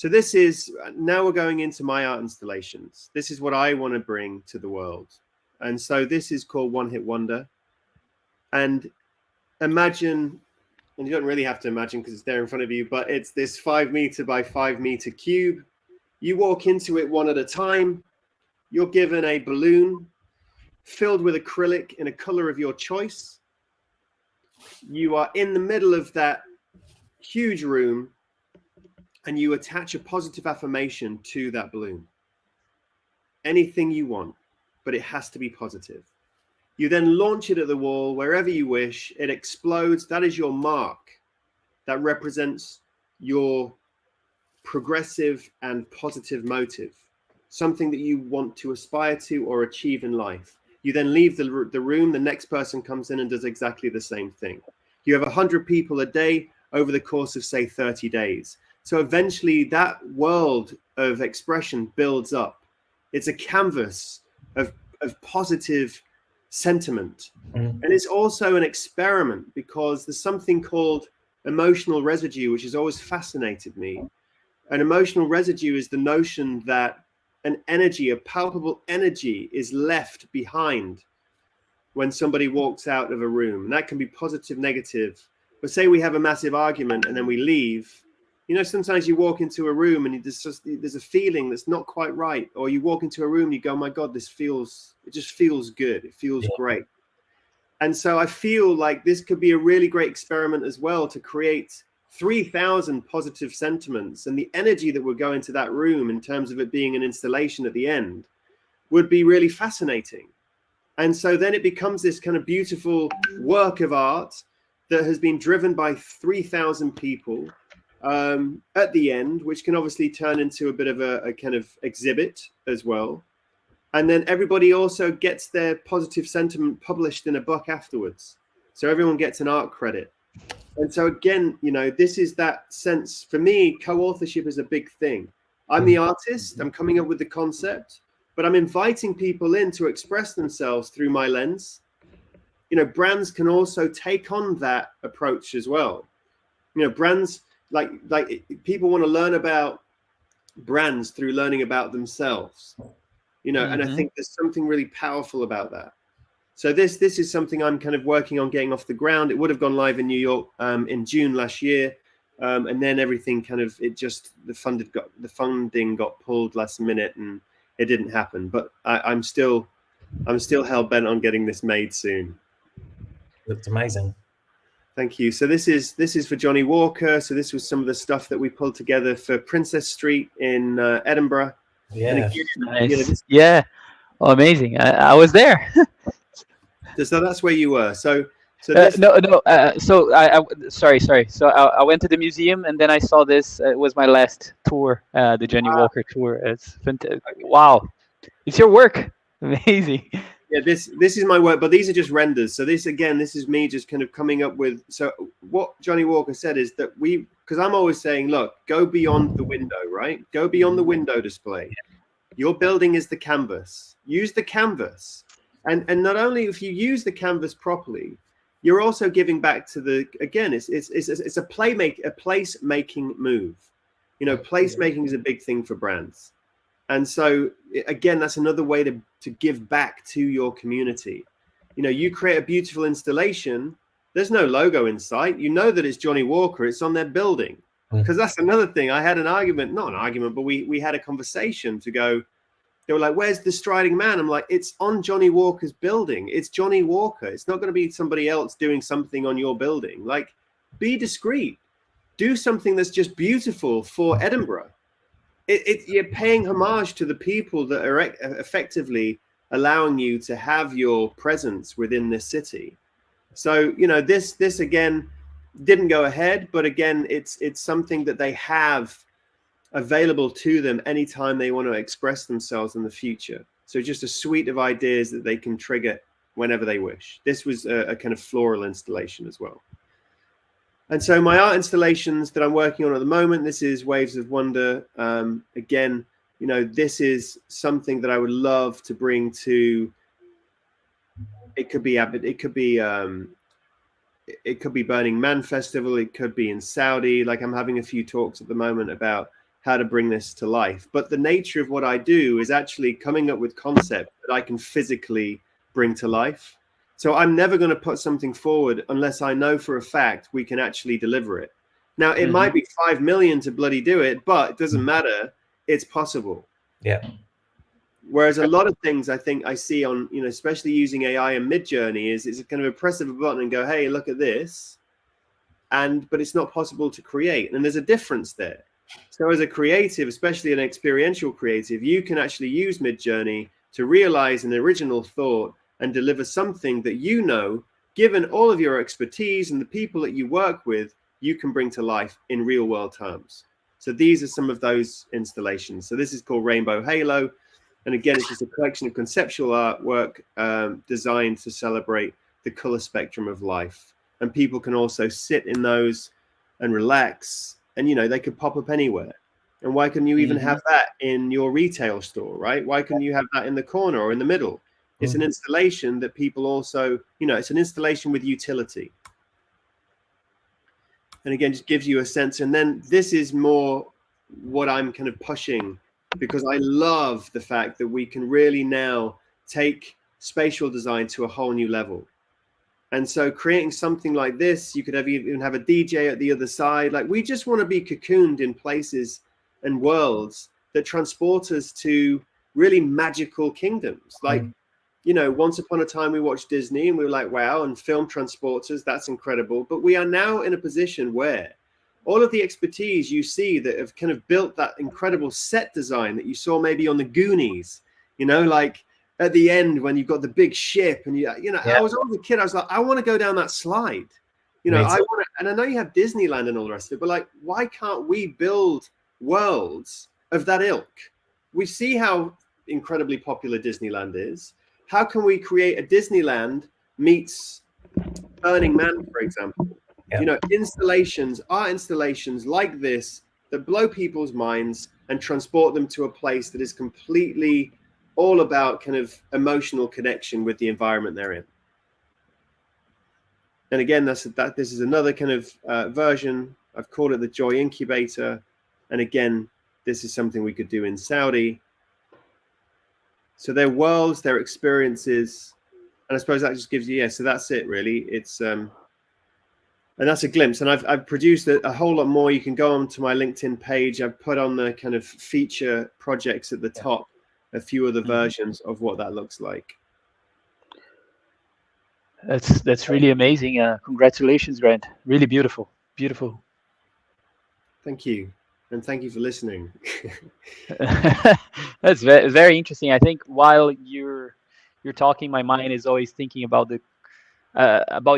this is, now we're going into my art installations. This is what I want to bring to the world. And so this is called One Hit Wonder. And imagine, and you don't really have to imagine because it's there in front of you, but it's this 5 meter by 5 meter cube. You walk into it one at a time. You're given a balloon filled with acrylic in a color of your choice. You are in the middle of that huge room, and you attach a positive affirmation to that balloon. Anything you want, but it has to be positive. You then launch it at the wall wherever you wish. It explodes. That is your mark. That represents your progressive and positive motive, something that you want to aspire to or achieve in life. You then leave the room. The next person comes in and does exactly the same thing. You have 100 people a day over the course of, say, 30 days. So eventually that world of expression builds up. It's a canvas of positive sentiment. And it's also an experiment, because there's something called emotional residue, which has always fascinated me. An emotional residue is the notion that an energy, a palpable energy, is left behind when somebody walks out of a room. And that can be positive, negative. But say we have a massive argument and then we leave. You know, sometimes you walk into a room and there's a feeling that's not quite right. Or you walk into a room and you go, my God, it just feels good. It feels great. And so I feel like this could be a really great experiment as well, to create 3,000 positive sentiments, and the energy that would go into that room in terms of it being an installation at the end would be really fascinating. And so then it becomes this kind of beautiful work of art that has been driven by 3,000 people at the end, which can obviously turn into a bit of a kind of exhibit as well. And then everybody also gets their positive sentiment published in a book afterwards. So everyone gets an art credit. And so again, you know, this is that sense. For me, co-authorship is a big thing. I'm the artist, I'm coming up with the concept, but I'm inviting people in to express themselves through my lens. You know, brands can also take on that approach as well. You know, brands, like people want to learn about brands through learning about themselves. You know, and I think there's something really powerful about that. So this is something I'm kind of working on getting off the ground. It would have gone live in New York in June last year, and then everything kind of the funding got pulled last minute, and it didn't happen. But I'm still hell bent on getting this made soon. Looked amazing. Thank you. So this is for Johnny Walker. So this was some of the stuff that we pulled together for Princess Street in Edinburgh. Yeah. Again, Nice. Yeah. Oh, amazing. I was there. So that's where you were. So no. So I sorry. So I went to the museum and then I saw this. It was my last tour, the Johnny Walker tour. It's fantastic. Wow, it's your work. Amazing. Yeah, this is my work, but these are just renders. So this is me just kind of coming up with. So what Johnny Walker said is that because I'm always saying, look, go beyond the window, right? Go beyond the window display. Your building is the canvas. Use the canvas. And not only if you use the canvas properly, you're also giving back to it's a place making move. You know, place making is a big thing for brands. And so again, that's another way to give back to your community. You know, you create a beautiful installation, there's no logo in sight. You know that it's Johnny Walker, it's on their building. Because that's another thing. I had not an argument, but we had a conversation to go. They were like, where's the striding man? I'm like, it's on Johnny Walker's building. It's Johnny Walker. It's not going to be somebody else doing something on your building. Like, be discreet. Do something that's just beautiful for Edinburgh. You're paying homage to the people that are effectively allowing you to have your presence within this city. So, you know, this again didn't go ahead, but again, it's something that they have available to them anytime they want to express themselves in the future. So just a suite of ideas that they can trigger whenever they wish. This was a kind of floral installation as well. And so my art installations that I'm working on at the moment, this is Waves of Wonder. Again, you know, this is something that I would love to bring to. It could be Burning Man Festival. It could be in Saudi. Like, I'm having a few talks at the moment about how to bring this to life. But the nature of what I do is actually coming up with concepts that I can physically bring to life. So I'm never going to put something forward unless I know for a fact we can actually deliver it. Now, it might be 5 million to bloody do it, but it doesn't matter. It's possible. Yeah. Whereas a lot of things I think I see on, you know, especially using AI and Midjourney is it's kind of press of a button and go, hey, look at this. But it's not possible to create. And there's a difference there. So as a creative, especially an experiential creative, you can actually use Midjourney to realize an original thought and deliver something that, you know, given all of your expertise and the people that you work with, you can bring to life in real world terms. So these are some of those installations. So this is called Rainbow Halo. And again, it's just a collection of conceptual artwork designed to celebrate the color spectrum of life. And people can also sit in those and relax. And, you know, they could pop up anywhere. And why couldn't you even have that in your retail store, right? Why couldn't you have that in the corner or in the middle? It's an installation that people also, you know, it's an installation with utility. And again, just gives you a sense. And then this is more what I'm kind of pushing, because I love the fact that we can really now take spatial design to a whole new level. And so creating something like this, you could even have a DJ at the other side. Like, we just want to be cocooned in places and worlds that transport us to really magical kingdoms. Like, you know, once upon a time we watched Disney and we were like, wow, and film transports us, that's incredible. But we are now in a position where all of the expertise you see that have kind of built that incredible set design that you saw maybe on the Goonies, you know, like at the end when you've got the big ship and you know, I was always a kid, I was like, I want to go down that slide. You know, I want to, and I know you have Disneyland and all the rest of it, but like, why can't we build worlds of that ilk? We see how incredibly popular Disneyland is. How can we create a Disneyland meets Burning Man, for example? You know, installations, art installations like this that blow people's minds and transport them to a place that is completely all about kind of emotional connection with the environment they're in. And again, this is another kind of version. I've called it the Joy Incubator. And again, this is something we could do in Saudi. So their worlds, their experiences, and I suppose that just gives you, so that's it really. It's and that's a glimpse. And I've produced a whole lot more. You can go on to my LinkedIn page. I've put on the kind of feature projects at the top, a few other versions of what that looks like. That's really amazing. Congratulations, Grant. Really beautiful. Beautiful. Thank you. And thank you for listening. That's very, very interesting. I think while you're talking, my mind is always thinking about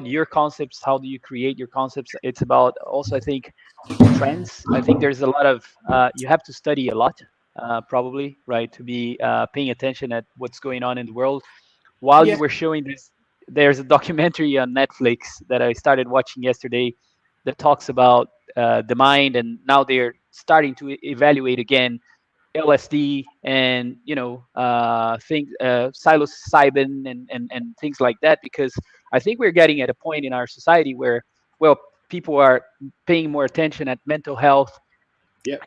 your concepts. How do you create your concepts? It's about also, I think, trends. I think there's a lot of you have to study a lot, probably, right, to be paying attention at what's going on in the world. While you were showing this, there's a documentary on Netflix that I started watching yesterday that talks about the mind, and now they're starting to evaluate again LSD and things, psilocybin and things like that, because I think we're getting at a point in our society where, well, people are paying more attention at mental health,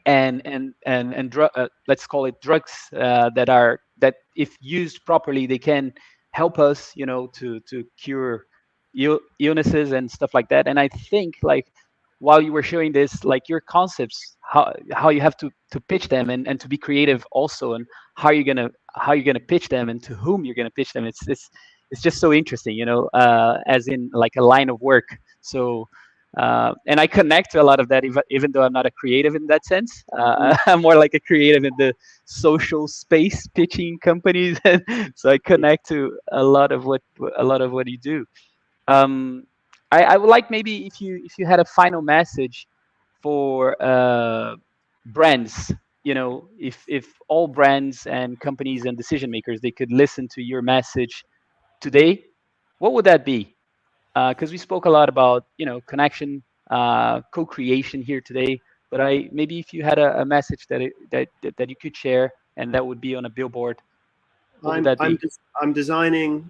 and let's call it drugs that if used properly they can help us, to cure illnesses and stuff like that. And I think, like, while you were showing this, like, your concepts, how you have to pitch them and to be creative also, and how you're gonna pitch them and to whom you're gonna pitch them. It's just so interesting, as in like a line of work. So and I connect to a lot of that, even though I'm not a creative in that sense. I'm more like a creative in the social space pitching companies. So I connect to a lot of what you do. I would like, maybe if you had a final message for brands, if all brands and companies and decision makers, they could listen to your message today, what would that be? Because we spoke a lot about connection, co-creation here today, but maybe if you had a message that you could share and that would be on a billboard, what would that be? I'm designing.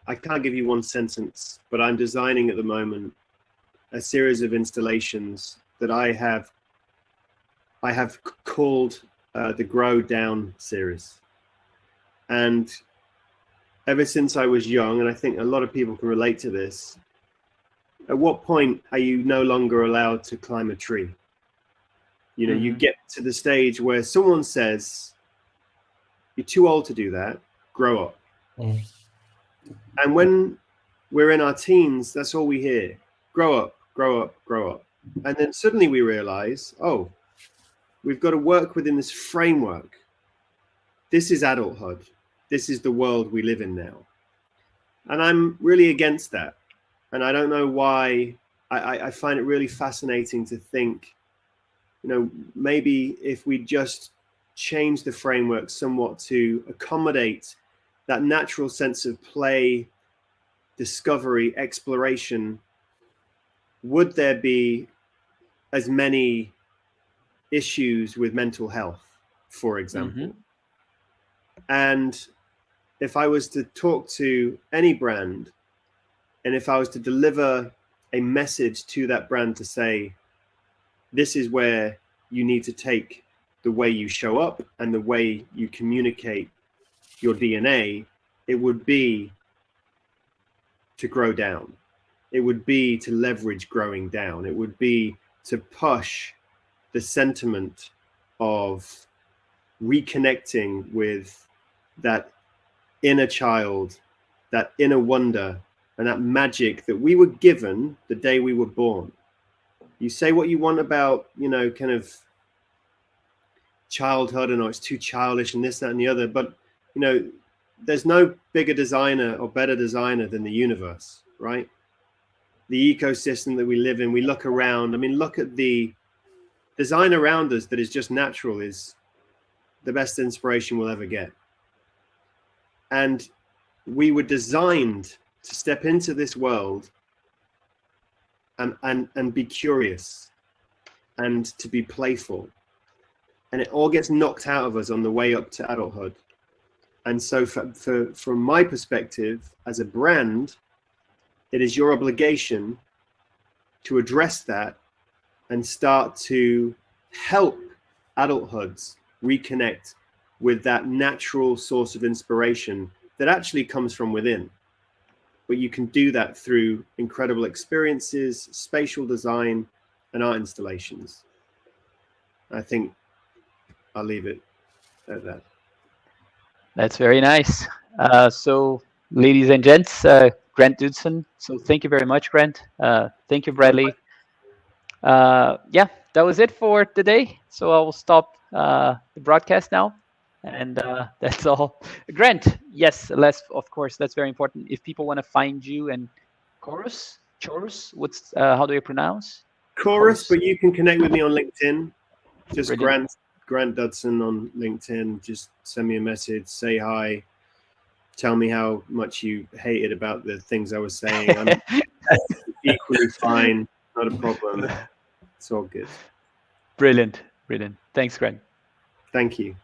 I can't give you one sentence, but I'm designing at the moment a series of installations that I have called the Grow Down series. And ever since I was young, and I think a lot of people can relate to this, at what point are you no longer allowed to climb a tree? You get to the stage where someone says, you're too old to do that, grow up. And when we're in our teens, that's all we hear. Grow up, grow up, grow up. And then suddenly we realize, oh, we've got to work within this framework. This is adulthood. This is the world we live in now. And I'm really against that. And I don't know why. I find it really fascinating to think, maybe if we just change the framework somewhat to accommodate that natural sense of play, discovery, exploration, would there be as many issues with mental health, for example? Mm-hmm. And if I was to talk to any brand, and if I was to deliver a message to that brand to say, this is where you need to take the way you show up and the way you communicate your DNA, it would be to grow down. It would be to leverage growing down. It would be to push the sentiment of reconnecting with that inner child, that inner wonder, and that magic that we were given the day we were born. You say what you want about, kind of childhood, and it's too childish and this, that, and the other, but there's no bigger designer or better designer than the universe, right? The ecosystem that we live in, we look around. I mean, look at the design around us that is just natural is the best inspiration we'll ever get. And we were designed to step into this world and be curious and to be playful. And it all gets knocked out of us on the way up to adulthood. And so from my perspective as a brand, it is your obligation to address that and start to help adulthoods reconnect with that natural source of inspiration that actually comes from within. But you can do that through incredible experiences, spatial design, and art installations. I think I'll leave it at that. That's very nice. So, ladies and gents, Grant Dudson. So thank you very much, Grant. Thank you, Bradley. Yeah, that was it for today. So I will stop the broadcast now. And that's all. Grant, yes, of course, that's very important. If people want to find you and Chorus, what's how do you pronounce? Chorus, but you can connect with me on LinkedIn. Just Brilliant. Grant Dudson on LinkedIn. Just send me a message, say hi, tell me how much you hated about the things I was saying. I'm equally fine, not a problem. It's all good. Brilliant. Thanks, Grant. Thank you.